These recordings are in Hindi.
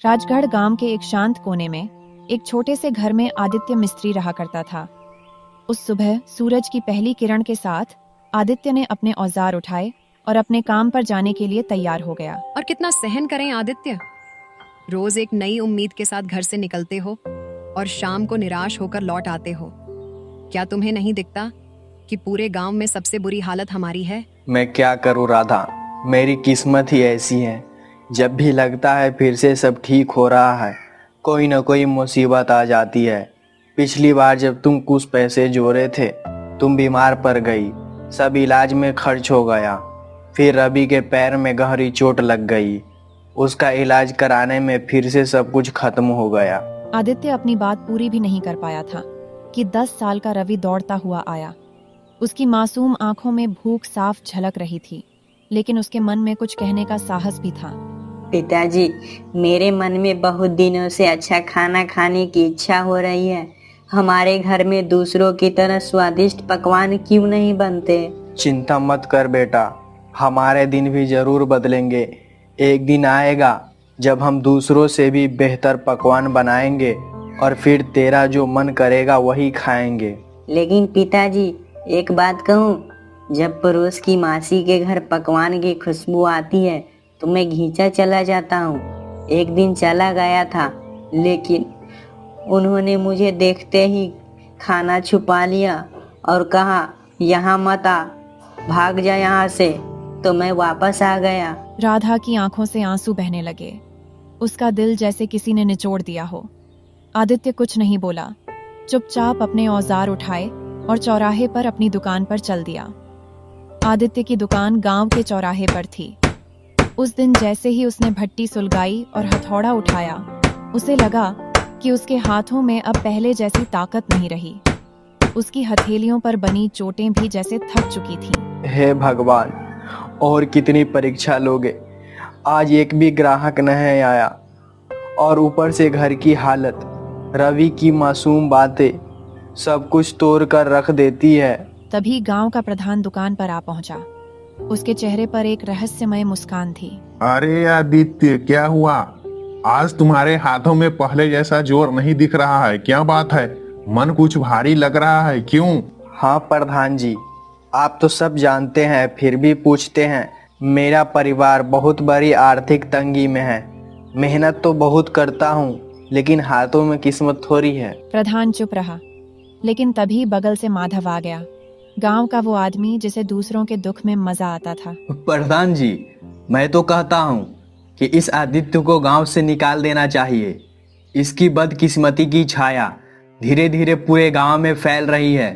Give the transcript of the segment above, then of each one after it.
राजगढ़ गांव के एक शांत कोने में एक छोटे से घर में आदित्य मिस्त्री रहा करता था। उस सुबह सूरज की पहली किरण के साथ आदित्य ने अपने औजार उठाए और अपने काम पर जाने के लिए तैयार हो गया। और कितना सहन करें आदित्य, रोज एक नई उम्मीद के साथ घर से निकलते हो और शाम को निराश होकर लौट आते हो। क्या तुम्हें नहीं दिखता कि पूरे गांव में सबसे बुरी हालत हमारी है? मैं क्या करूं राधा, मेरी किस्मत ही ऐसी है। जब भी लगता है फिर से सब ठीक हो रहा है, कोई न कोई मुसीबत आ जाती है। पिछली बार जब तुम कुछ पैसे जोड़े थे, तुम बीमार पड़ गई, सब इलाज में खर्च हो गया। फिर रवि के पैर में गहरी चोट लग गई, उसका इलाज कराने में फिर से सब कुछ खत्म हो गया। आदित्य अपनी बात पूरी भी नहीं कर पाया था कि 10 साल का रवि दौड़ता हुआ आया। उसकी मासूम आंखों में भूख साफ झलक रही थी, लेकिन उसके मन में कुछ कहने का साहस भी था। पिताजी, मेरे मन में बहुत दिनों से अच्छा खाना खाने की इच्छा हो रही है। हमारे घर में दूसरों की तरह स्वादिष्ट पकवान क्यों नहीं बनते? चिंता मत कर बेटा, हमारे दिन भी जरूर बदलेंगे। एक दिन आएगा जब हम दूसरों से भी बेहतर पकवान बनाएंगे और फिर तेरा जो मन करेगा वही खाएंगे। लेकिन पिताजी, एक बात कहूँ, जब पड़ोस की मासी के घर पकवान की खुशबू आती है तो मैं घिंचा चला जाता हूँ। एक दिन चला गया था, लेकिन उन्होंने मुझे देखते ही खाना छुपा लिया और कहा, यहाँ मत आ, भाग जा यहाँ से। तो मैं वापस आ गया। राधा की आंखों से आंसू बहने लगे। उसका दिल जैसे किसी ने निचोड़ दिया हो। आदित्य कुछ नहीं बोला, चुपचाप अपने औजार उठाए और चौराहे पर अपनी दुकान पर चल दिया। आदित्य की दुकान गांव के चौराहे पर थी। उस दिन जैसे ही उसने भट्टी सुलगाई और हथौड़ा उठाया, उसे लगा कि उसके हाथों में अब पहले जैसी ताकत नहीं रही। उसकी हथेलियों पर बनी चोटें भी जैसे थक चुकी थीं। हे भगवान, और कितनी परीक्षा लोगे? आज एक भी ग्राहक नहीं आया, और ऊपर से घर की हालत, रवि की मासूम बातें सब कुछ तोड़ कर रख देती है। तभी गांव का प्रधान दुकान पर आ पहुंचा। उसके चेहरे पर एक रहस्यमय मुस्कान थी। अरे आदित्य, क्या हुआ? आज तुम्हारे हाथों में पहले जैसा जोर नहीं दिख रहा है, क्या बात है? मन कुछ भारी लग रहा है, क्यों? हाँ प्रधान जी, आप तो सब जानते हैं फिर भी पूछते हैं। मेरा परिवार बहुत बड़ी आर्थिक तंगी में है। मेहनत तो बहुत करता हूँ, लेकिन हाथों में किस्मत थोड़ी है। प्रधान चुप रहा, लेकिन तभी बगल से माधव आ गया, गांव का वो आदमी जिसे दूसरों के दुख में मजा आता था। प्रधान जी, मैं तो कहता हूँ कि इस आदित्य को गांव से निकाल देना चाहिए। इसकी बदकिस्मती की छाया धीरे धीरे पूरे गांव में फैल रही है।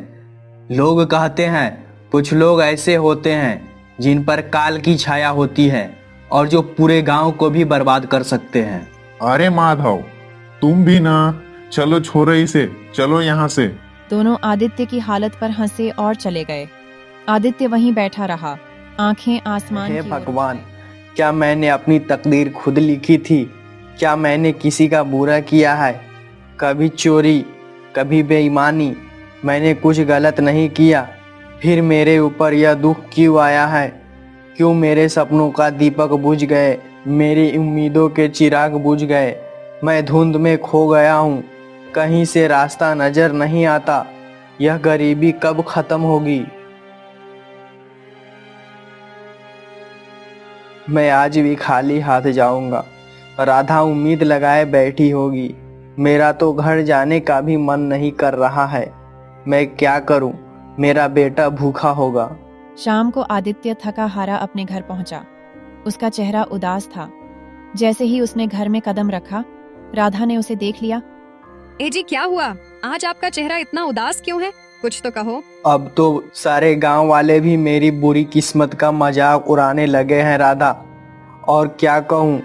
लोग कहते हैं कुछ लोग ऐसे होते हैं जिन पर काल की छाया होती है और जो पूरे गांव को भी बर्बाद कर सकते हैं। अरे माधव, तुम भी ना, चलो छोड़ो इसे, चलो यहाँ से। दोनों आदित्य की हालत पर हंसे और चले गए। आदित्य वहीं बैठा रहा, आंखें आसमान हे की ओर। भगवान, क्या मैंने अपनी तकदीर खुद लिखी थी? क्या मैंने किसी का बुरा किया है? कभी चोरी, कभी बेईमानी, मैंने कुछ गलत नहीं किया। फिर मेरे ऊपर यह दुख क्यों आया है? क्यों मेरे सपनों का दीपक बुझ गए, मेरी उम्मीदों के चिराग बुझ गए? मैं धुंध में खो गया हूँ, कहीं से रास्ता नजर नहीं आता। यह गरीबी कब खत्म होगी? मैं आज भी खाली हाथ जाऊंगा। राधा उम्मीद लगाए बैठी होगी। मेरा तो घर जाने का भी मन नहीं कर रहा है। मैं क्या करूं? मेरा बेटा भूखा होगा। शाम को आदित्य थका हारा अपने घर पहुंचा। उसका चेहरा उदास था। जैसे ही उसने घर में कदम रखा, राधा ने उसे देख लिया। ए जी, क्या हुआ? आज आपका चेहरा इतना उदास क्यों है? कुछ तो कहो। अब तो सारे गांव वाले भी मेरी बुरी किस्मत का मजाक उड़ाने लगे हैं राधा। और क्या कहूँ,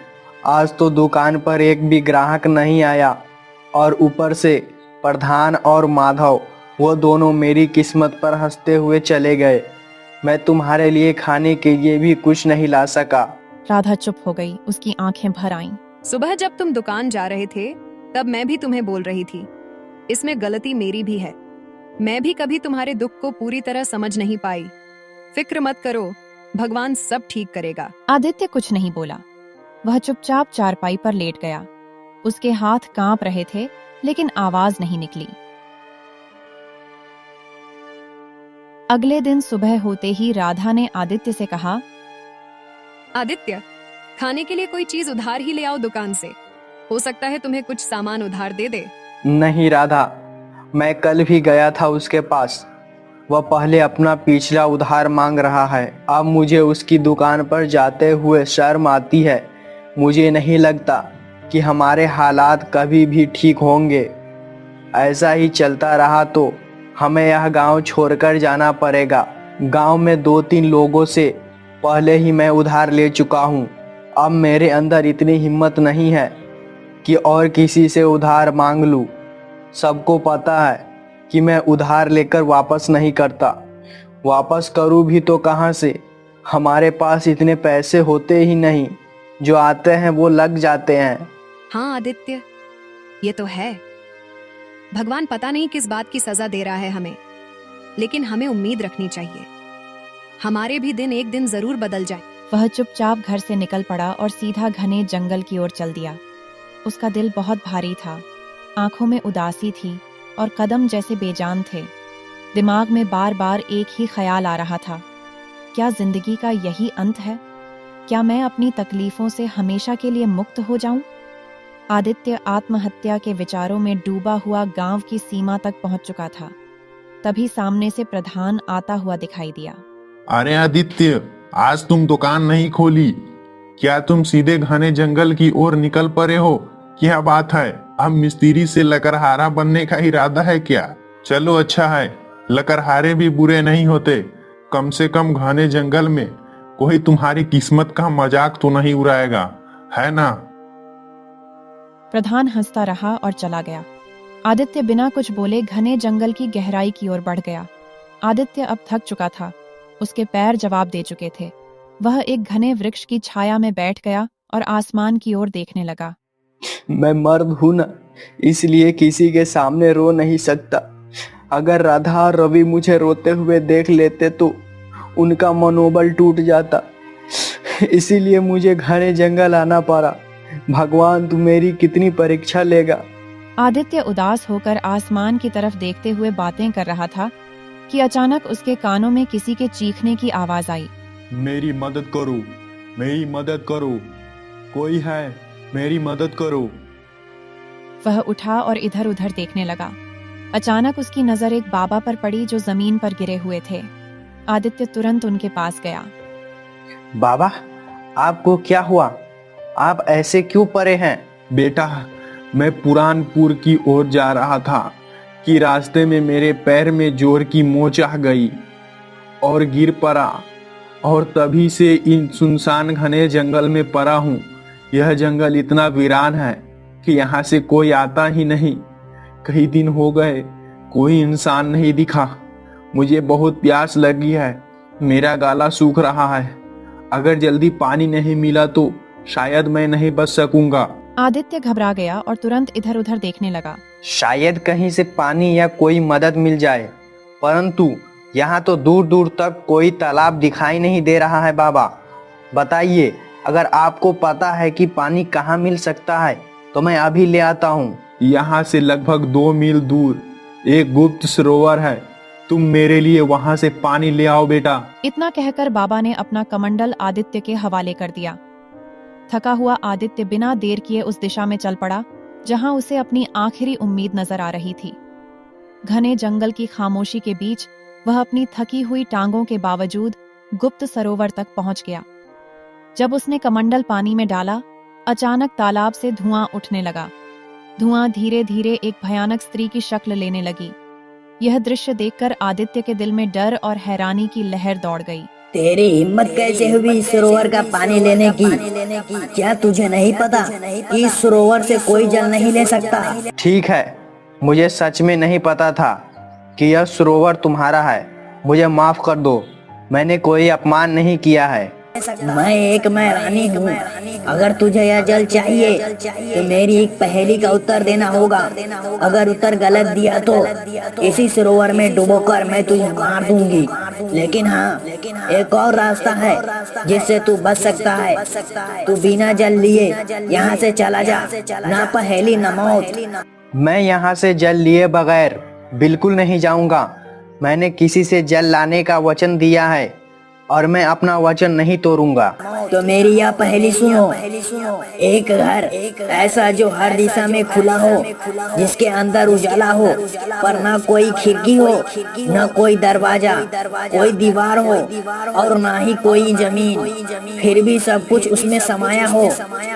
आज तो दुकान पर एक भी ग्राहक नहीं आया, और ऊपर से प्रधान और माधव, वो दोनों मेरी किस्मत पर हंसते हुए चले गए। मैं तुम्हारे लिए खाने के लिए भी कुछ नहीं ला सका। राधा चुप हो गई, उसकी आंखें भर आईं। सुबह जब तुम दुकान जा रहे थे तब मैं भी तुम्हें बोल रही थी, इसमें गलती मेरी भी है। मैं भी कभी तुम्हारे दुख को पूरी तरह समझ नहीं पाई। फिक्र मत करो, भगवान सब ठीक करेगा। आदित्य कुछ नहीं बोला। वह चुपचाप चारपाई पर लेट गया। उसके हाथ कांप रहे थे, लेकिन आवाज नहीं निकली। अगले दिन सुबह होते ही राधा ने आदित्य से कहा, आदित्य, खाने के लिए कोई चीज उधार ही ले आओ दुकान से। हो सकता है तुम्हें कुछ सामान उधार दे दे। नहीं राधा, मैं कल भी गया था उसके पास। वह पहले अपना पिछला उधार मांग रहा है। अब मुझे उसकी दुकान पर जाते हुए शर्म आती है। मुझे नहीं लगता कि हमारे हालात कभी भी ठीक होंगे। ऐसा ही चलता रहा तो हमें यह गांव छोड़कर जाना पड़ेगा। गांव में 2-3 लोगों से पहले ही मैं उधार ले चुका हूं। अब मेरे अंदर इतनी हिम्मत नहीं है कि और किसी से उधार मांग लूं। सबको पता है कि मैं उधार लेकर वापस नहीं करता। वापस करूं भी तो कहां से? हमारे पास इतने पैसे होते ही नहीं। जो आते हैं वो लग जाते हैं। हाँ आदित्य, ये तो है। भगवान पता नहीं किस बात की सजा दे रहा है हमें, लेकिन हमें उम्मीद रखनी चाहिए। हमारे भी दिन एक दिन जरूर बदल जाए। वह चुपचाप घर से निकल पड़ा और सीधा घने जंगल की ओर चल दिया। उसका दिल बहुत भारी था, आंखों में उदासी थी और कदम जैसे बेजान थे। दिमाग में बार बार एक ही ख्याल आ रहा था, क्या जिंदगी का यही अंत है? क्या मैं अपनी तकलीफों से हमेशा के लिए मुक्त हो जाऊं? आदित्य आत्महत्या के विचारों में डूबा हुआ गांव की सीमा तक पहुंच चुका था। तभी सामने से प्रधान आता हुआ दिखाई दिया। अरे आदित्य, आज तुम दुकान नहीं खोली? क्या तुम सीधे घने जंगल की ओर निकल पड़े हो? क्या बात है? अब मिस्त्री से लकड़हारा बनने का इरादा है क्या? चलो अच्छा है, लकड़हारे भी बुरे नहीं होते। कम से कम घने जंगल में कोई तुम्हारी किस्मत का मजाक तो नहीं उड़ाएगा, है ना? प्रधान हंसता रहा और चला गया। आदित्य बिना कुछ बोले घने जंगल की गहराई की ओर बढ़ गया। आदित्य अब थक चुका था, उसके पैर जवाब दे चुके थे। वह एक घने वृक्ष की छाया में बैठ गया और आसमान की ओर देखने लगा। मैं मर्द हूं ना, इसलिए किसी के सामने रो नहीं सकता। अगर राधा और रवि मुझे रोते हुए देख लेते तो उनका मनोबल टूट जाता। इसीलिए मुझे घने जंगल आना पड़ा। भगवान तू मेरी कितनी परीक्षा लेगा। आदित्य उदास होकर आसमान की तरफ देखते हुए बातें कर रहा था कि अचानक उसके कानों में किसी के चीखने की आवाज आई। मेरी मदद करो, मेरी मदद करो, कोई है, मेरी मदद करो। वह उठा और इधर उधर देखने लगा। अचानक उसकी नजर एक बाबा पर पड़ी जो जमीन पर गिरे हुए थे। आदित्य तुरंत उनके पास गया। बाबा, आपको क्या हुआ? आप ऐसे क्यों पड़े हैं? बेटा, मैं पुरानपुर की ओर जा रहा था कि रास्ते में मेरे पैर में जोर की मोच आ गई और गिर पड़ा, और तभी से इन सुनसान घने जंगल में पड़ा हूँ। यह जंगल इतना वीरान है कि यहाँ से कोई आता ही नहीं। कई दिन हो गए, कोई इंसान नहीं दिखा। मुझे बहुत प्यास लगी है, मेरा गला सूख रहा है। अगर जल्दी पानी नहीं मिला तो शायद मैं नहीं बच सकूंगा। आदित्य घबरा गया और तुरंत इधर उधर देखने लगा। शायद कहीं से पानी या कोई मदद मिल जाए, परंतु यहाँ तो दूर दूर तक कोई तालाब दिखाई नहीं दे रहा है। बाबा बताइए, अगर आपको पता है कि पानी कहाँ मिल सकता है तो मैं अभी ले आता हूँ। यहाँ से लगभग 2 मील दूर एक गुप्त सरोवर है। तुम मेरे लिए वहाँ से पानी ले आओ बेटा। इतना कहकर बाबा ने अपना कमंडल आदित्य के हवाले कर दिया। थका हुआ आदित्य बिना देर किए उस दिशा में चल पड़ा जहां उसे अपनी आखिरी उम्मीद नजर आ रही थी। घने जंगल की खामोशी के बीच वह अपनी थकी हुई टांगों के बावजूद गुप्त सरोवर तक पहुंच गया। जब उसने कमंडल पानी में डाला, अचानक तालाब से धुआं उठने लगा। धुआं धीरे धीरे एक भयानक स्त्री की शक्ल लेने लगी। यह दृश्य देखकर आदित्य के दिल में डर और हैरानी की लहर दौड़ गई। तेरी हिम्मत कैसे हुई इस सरोवर का पानी लेने की? क्या तुझे नहीं पता कि इस सरोवर से कोई जल नहीं ले सकता? ठीक है, मुझे सच में नहीं पता था कि यह सरोवर तुम्हारा है। मुझे माफ कर दो, मैंने कोई अपमान नहीं किया है। मैं एक मैं रानी हूँ। अगर तुझे यह जल चाहिए तो मेरी एक पहेली का उत्तर देना होगा। अगर उत्तर गलत दिया तो इसी सरोवर में डुबोकर मैं तुझे मार दूंगी। लेकिन हाँ, एक और रास्ता है जिससे तू बच सकता है। तू बिना जल लिए यहाँ से चला जा, ना पहेली ना मौत। मैं यहाँ से जल लिए बगैर बिल्कुल नहीं जाऊंगा। मैंने किसी से जल लाने का वचन दिया है और मैं अपना वचन नहीं तोड़ूंगा। तो मेरी यह पहेली सुनो। एक घर ऐसा जो हर दिशा में खुला हो, जिसके अंदर उजाला हो, पर ना कोई खिड़की हो, ना कोई दरवाजा, कोई दीवार हो और ना ही कोई जमीन, फिर भी सब कुछ उसमें समाया हो।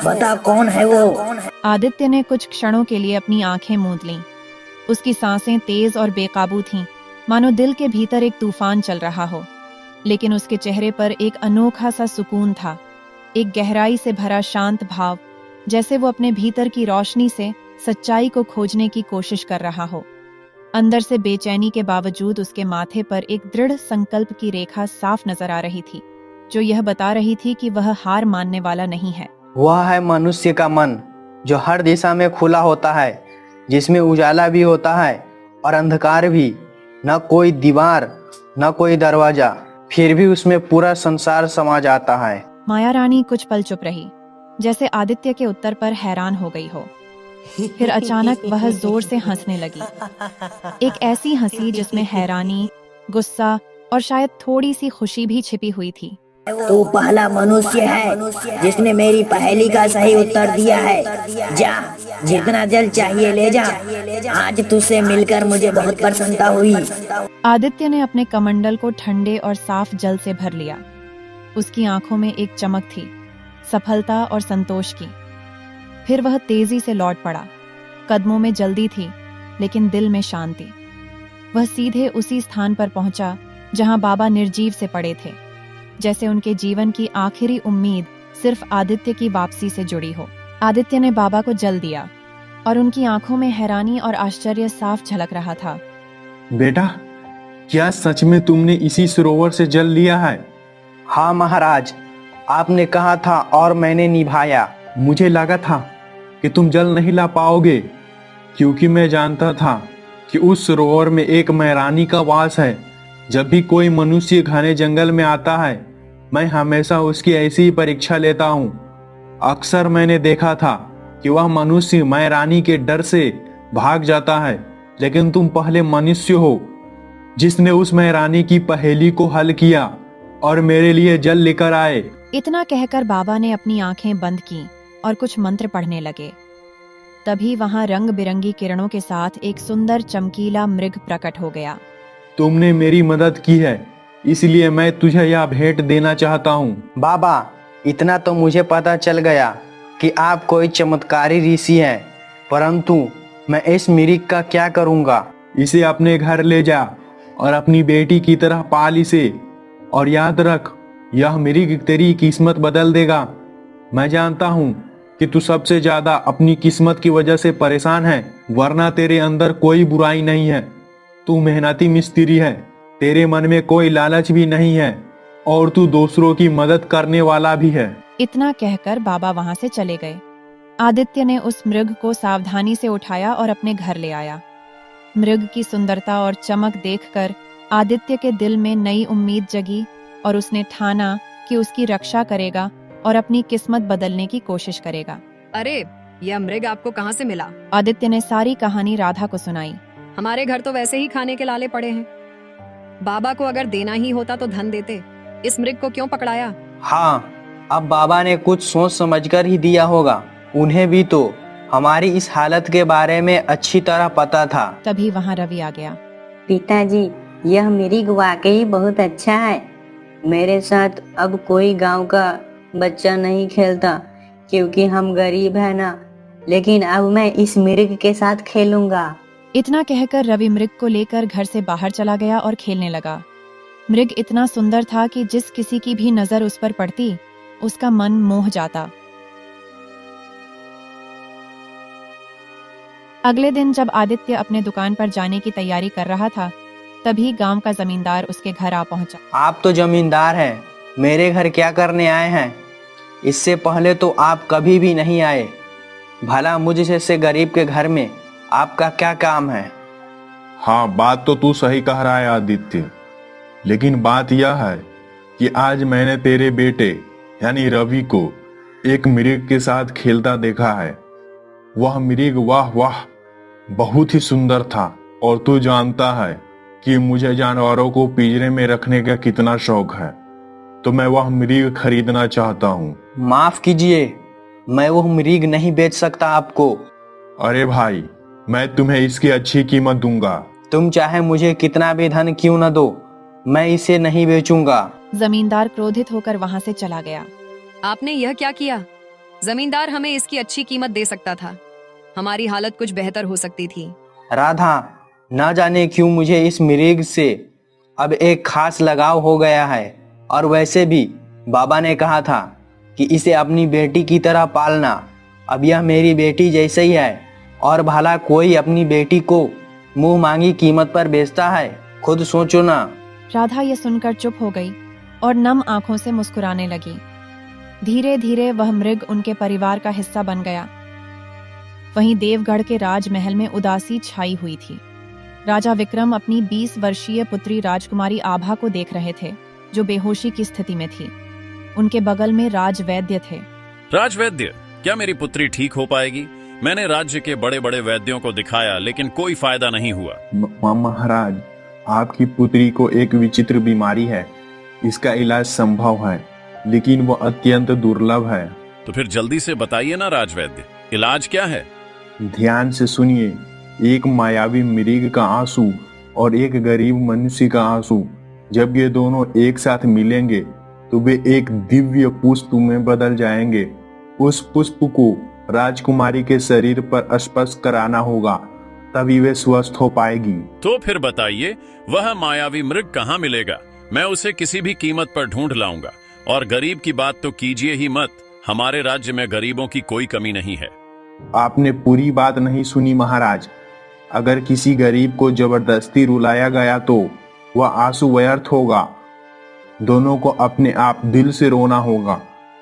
बता कौन है वो? आदित्य ने कुछ क्षणों के लिए अपनी आंखें मूंद लीं। उसकी सांसें तेज और बेकाबू थीं, मानो दिल के भीतर एक तूफान चल रहा हो। लेकिन उसके चेहरे पर एक अनोखा सा सुकून था, एक गहराई से भरा शांत भाव, जैसे वो अपने भीतर की रोशनी से सच्चाई को खोजने की कोशिश कर रहा हो। अंदर से बेचैनी के बावजूद उसके माथे पर एक दृढ़ संकल्प की रेखा साफ नजर आ रही थी, जो यह बता रही थी कि वह हार मानने वाला नहीं है। वह है मनुष्य का मन, जो हर दिशा में खुला होता है, जिसमें उजाला भी होता है और अंधकार भी। न कोई दीवार, न कोई दरवाजा, फिर भी उसमें पूरा संसार समा जाता है। माया रानी कुछ पल चुप रही, जैसे आदित्य के उत्तर पर हैरान हो गई हो। फिर अचानक वह जोर से हंसने लगी, एक ऐसी हंसी जिसमें हैरानी, गुस्सा और शायद थोड़ी सी खुशी भी छिपी हुई थी। तू पहला मनुष्य है जिसने मेरी पहेली का सही उत्तर दिया है। जा, जितना जल चाहिए ले जा। आज तुझसे मिलकर मुझे बहुत प्रसन्नता हुई। आदित्य ने अपने कमंडल को ठंडे और साफ जल से भर लिया। उसकी आंखों में एक चमक थी, सफलता और संतोष की। फिर वह तेजी से लौट पड़ा। कदमों में जल्दी थी, लेकिन दिल में शांति। वह सीधे उसी स्थान पर पहुंचा जहां बाबा निर्जीव से पड़े थे, जैसे उनके जीवन की आखिरी उम्मीद सिर्फ आदित्य की वापसी से जुड़ी हो। आदित्य ने बाबा को जल दिया और उनकी आंखों में हैरानी और आश्चर्य साफ झलक रहा था। बेटा, क्या सच में तुमने इसी सरोवर से जल लिया है? हाँ महाराज, आपने कहा था और मैंने निभाया। मुझे लगा था कि तुम जल नहीं ला पाओगे, क्योंकि मैं जानता था कि उस सरोवर में एक मैरानी का वास है। जब भी कोई मनुष्य घने जंगल में आता है, मैं हमेशा उसकी ऐसी ही परीक्षा लेता हूँ। अक्सर मैंने देखा था कि वह मनुष्य मैरानी के डर से भाग जाता है, लेकिन तुम पहले मनुष्य हो जिसने उस मैरानी की पहेली को हल किया और मेरे लिए जल लेकर आए। इतना कहकर बाबा ने अपनी आंखें बंद की और कुछ मंत्र पढ़ने लगे। तभी वहां रंग बिरंगी किरणों के साथ एक सुंदर चमकीला मृग प्रकट हो गया। तुमने मेरी मदद की है, इसलिए मैं तुझे यह भेंट देना चाहता हूँ। बाबा, इतना तो मुझे पता चल गया कि आप कोई चमत्कारी ऋषि हैं, परंतु मैं इस मृग का क्या करूँगा? इसे अपने घर ले जा और अपनी बेटी की तरह पाल इसे, और याद रख, यह मृग तेरी किस्मत बदल देगा। मैं जानता हूँ कि तू सबसे ज्यादा अपनी किस्मत की वजह से परेशान है, वरना तेरे अंदर कोई बुराई नहीं है। तू मेहनती मिस्त्री है, तेरे मन में कोई लालच भी नहीं है और तू दूसरों की मदद करने वाला भी है। इतना कहकर बाबा वहां से चले गए। आदित्य ने उस मृग को सावधानी से उठाया और अपने घर ले आया। मृग की सुंदरता और चमक देखकर आदित्य के दिल में नई उम्मीद जगी और उसने ठाना कि उसकी रक्षा करेगा और अपनी किस्मत बदलने की कोशिश करेगा। अरे, यह मृग आपको कहाँ से मिला? आदित्य ने सारी कहानी राधा को सुनाई। हमारे घर तो वैसे ही खाने के लाले पड़े हैं। बाबा को अगर देना ही होता तो धन देते। इस मृग को क्यों पकड़ाया? हाँ, अब बाबा ने कुछ सोच समझकर ही दिया होगा। उन्हें भी तो हमारी इस हालत के बारे में अच्छी तरह पता था। तभी वहां रवि आ गया। पिताजी, यह मृग वाकई बहुत अच्छा है। मेरे साथ अब कोई गांव का बच्चा नहीं खेलता, क्योंकि हम गरीब है ना। लेकिन अब मैं इस मृग के साथ खेलूंगा। इतना कहकर रवि मृग को लेकर घर से बाहर चला गया और खेलने लगा। मृग इतना सुंदर था कि जिस किसी की भी नजर उस पर पड़ती, उसका मन मोह जाता। अगले दिन जब आदित्य अपने दुकान पर जाने की तैयारी कर रहा था, तभी गांव का जमींदार उसके घर आ पहुंचा। आप तो जमींदार हैं, मेरे घर क्या करने आए हैं? इससे पहले तो आप कभी भी नहीं आए। भला मुझ जैसे गरीब के घर में आपका क्या काम है? हाँ, बात तो तू सही कह रहा है आदित्य, लेकिन बात यह है कि आज मैंने तेरे बेटे यानी रवि को एक मृग के साथ खेलता देखा है। वह मृग वाह वाह बहुत ही सुंदर था। और तू जानता है कि मुझे जानवरों को पिंजरे में रखने का कितना शौक है, तो मैं वह मृग खरीदना चाहता हूँ। माफ कीजिए, मैं वो मृग नहीं बेच सकता आपको। अरे भाई, मैं तुम्हें इसकी अच्छी कीमत दूंगा। तुम चाहे मुझे कितना भी धन क्यों न दो, मैं इसे नहीं बेचूंगा। जमींदार क्रोधित होकर वहां से चला गया। आपने यह क्या किया? जमींदार हमें इसकी अच्छी कीमत दे सकता था। हमारी हालत कुछ बेहतर हो सकती थी। राधा, न जाने क्यों मुझे इस मृग से अब एक खास लगाव हो गया है। और वैसे भी बाबा ने कहा था कि इसे अपनी बेटी की तरह पालना। अब यह मेरी बेटी जैसे ही है। और भला कोई अपनी बेटी को मुंह मांगी कीमत पर बेचता है? खुद सोचो ना। राधा ये सुनकर चुप हो गई और नम आंखों से मुस्कुराने लगी। धीरे धीरे वह मृग उनके परिवार का हिस्सा बन गया। वहीं देवगढ़ के राजमहल में उदासी छाई हुई थी। राजा विक्रम अपनी 20 वर्षीय पुत्री राजकुमारी आभा को देख रहे थे, जो बेहोशी की स्थिति में थी। उनके बगल में राजवैद्य थे। राजवैद्य, क्या मेरी पुत्री ठीक हो पाएगी? मैंने राज्य के बड़े बड़े वैद्यों को दिखाया, लेकिन कोई फायदा नहीं हुआ। महाराज, आपकी पुत्री को एक विचित्र बीमारी है। इसका इलाज संभव है, लेकिन वो अत्यंत दुर्लभ है। तो फिर जल्दी से बताइए ना राजवैद्य, इलाज क्या है? ध्यान से सुनिए। एक मायावी मृग का आंसू और एक गरीब मनुष्य का आंसू, जब ये दोनों एक साथ मिलेंगे तो वे एक दिव्य पुष्प में बदल जाएंगे। उस पुष्प को राजकुमारी के शरीर पर स्पर्श कराना होगा, तभी वे स्वस्थ हो पाएगी। तो फिर बताइए, वह मायावी मृग कहाँ मिलेगा? मैं उसे किसी भी कीमत पर ढूंढ लाऊंगा। और गरीब की बात तो कीजिए ही मत। हमारे राज्य में गरीबों की कोई कमी नहीं है। आपने पूरी बात नहीं सुनी महाराज। अगर किसी गरीब को जबरदस्ती रुलाया गया तो वह आंसू व्यर्थ होगा। दोनों को अपने आप दिल से रोना होगा,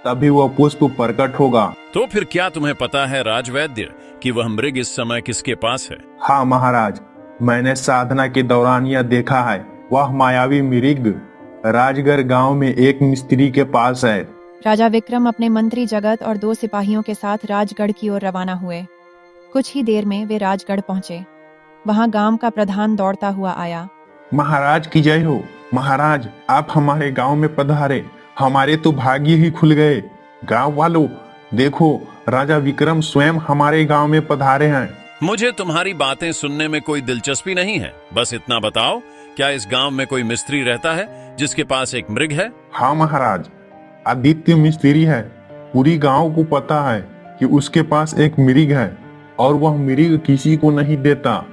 तभी वह पुष्प प्रकट होगा। तो फिर क्या तुम्हें पता है राजवैद्य कि वह मृग इस समय किसके पास है? हाँ महाराज, मैंने साधना के दौरान यह देखा है। वह मायावी मृग राजगढ़ गांव में एक मिस्त्री के पास है। राजा विक्रम अपने मंत्री जगत और 2 सिपाहियों के साथ राजगढ़ की ओर रवाना हुए। कुछ ही देर में वे राजगढ़ पहुंचे। वहां गांव का प्रधान दौड़ता हुआ आया। महाराज की जय हो। महाराज, आप हमारे गांव में पधारे। हमारे तो भाग्य ही खुल गए। गांव वालों, देखो, राजा विक्रम स्वयं हमारे गांव में पधारे हैं। मुझे तुम्हारी बातें सुनने में कोई दिलचस्पी नहीं है। बस इतना बताओ, क्या इस गांव में कोई मिस्त्री रहता है जिसके पास एक मृग है? हाँ महाराज, आदित्य मिस्त्री है। पूरी गांव को पता है कि उसके पास एक मृग है, और वह मृग किसी को नहीं देता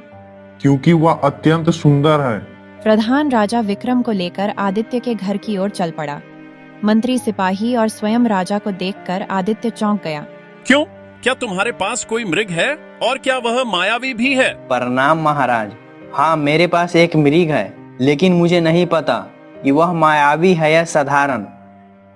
क्योंकि वह अत्यंत सुंदर है। प्रधान राजा विक्रम को लेकर आदित्य के घर की ओर चल पड़ा। मंत्री, सिपाही और स्वयं राजा को देखकर आदित्य चौंक गया। क्यों? क्या तुम्हारे पास कोई मृग है? और क्या वह मायावी भी है? प्रणाम महाराज। हाँ, मेरे पास एक मृग है, लेकिन मुझे नहीं पता कि वह मायावी है या साधारण।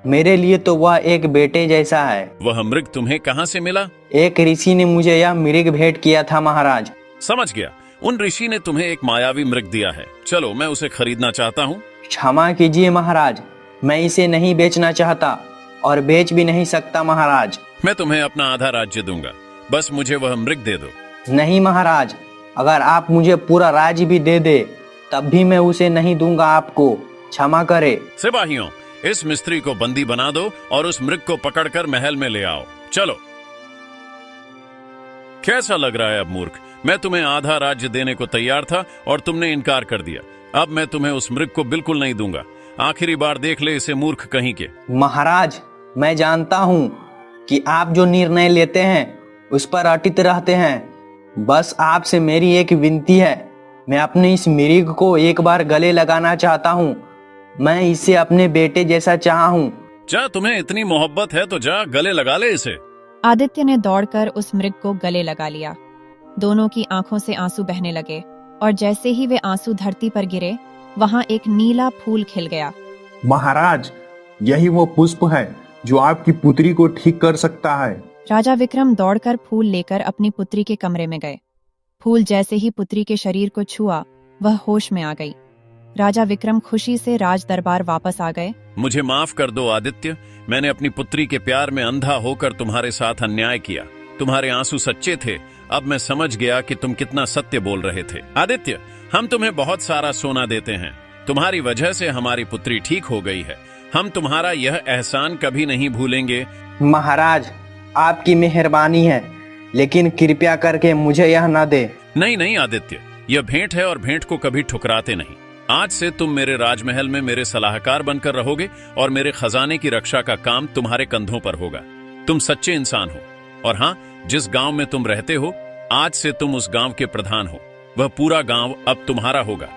मेरे लिए तो वह एक बेटे जैसा है। वह मृग तुम्हें कहाँ से मिला? एक ऋषि ने मुझे यह मृग भेंट किया था महाराज। समझ गया, उन ऋषि ने तुम्हें एक मायावी मृग दिया है। चलो, मैं उसे खरीदना चाहता हूँ। क्षमा कीजिए महाराज, मैं इसे नहीं बेचना चाहता और बेच भी नहीं सकता महाराज। मैं तुम्हें अपना आधा राज्य दूंगा, बस मुझे वह मृग दे दो। नहीं महाराज, अगर आप मुझे पूरा राज्य भी दे दे तब भी मैं उसे नहीं दूंगा आपको। क्षमा करे। सिपाहियों, इस मिस्त्री को बंदी बना दो और उस मृग को पकड़कर महल में ले आओ। चलो। कैसा लग रहा है अब मूर्ख? मैं तुम्हें आधा राज्य देने को तैयार था और तुमने इनकार कर दिया। अब मैं तुम्हें उस मृग को बिल्कुल नहीं दूंगा। आखिरी बार देख ले इसे, मूर्ख कहीं के। महाराज, मैं जानता हूँ कि आप जो निर्णय लेते हैं उस पर अटित रहते हैं। बस आपसे मेरी एक विनती है, मैं अपने इस मृग को एक बार गले लगाना चाहता हूँ। मैं इसे अपने बेटे जैसा चाहा हूँ। जा, तुम्हें इतनी मोहब्बत है तो जा गले लगा ले इसे। आदित्य ने दौड़कर उस मृग को गले लगा लिया। दोनों की आंखों से आंसू बहने लगे और जैसे ही वे आंसू धरती पर गिरे, वहां एक नीला फूल खिल गया। महाराज, यही वो पुष्प है जो आपकी पुत्री को ठीक कर सकता है। राजा विक्रम दौड़कर फूल लेकर अपनी पुत्री के कमरे में गए। फूल जैसे ही पुत्री के शरीर को छुआ, वह होश में आ गई। राजा विक्रम खुशी से राज दरबार वापस आ गए। मुझे माफ कर दो आदित्य, मैंने अपनी पुत्री के प्यार में अंधा होकर तुम्हारे साथ अन्याय किया। तुम्हारे आंसू सच्चे थे, अब मैं समझ गया कि तुम कितना सत्य बोल रहे थे। आदित्य, हम तुम्हें बहुत सारा सोना देते हैं, तुम्हारी वजह से हमारी पुत्री ठीक हो गई है। हम तुम्हारा यह एहसान कभी नहीं भूलेंगे। महाराज, आपकी मेहरबानी है, लेकिन कृपया करके मुझे यह न दे। नहीं नहीं आदित्य, यह भेंट है और भेंट को कभी ठुकराते नहीं। आज से तुम मेरे राजमहल में मेरे सलाहकार बनकर रहोगे और मेरे खजाने की रक्षा का काम तुम्हारे कंधों पर होगा। तुम सच्चे इंसान हो, और हाँ, जिस गांव में तुम रहते हो, आज से तुम उस गांव के प्रधान हो। वह पूरा गांव अब तुम्हारा होगा।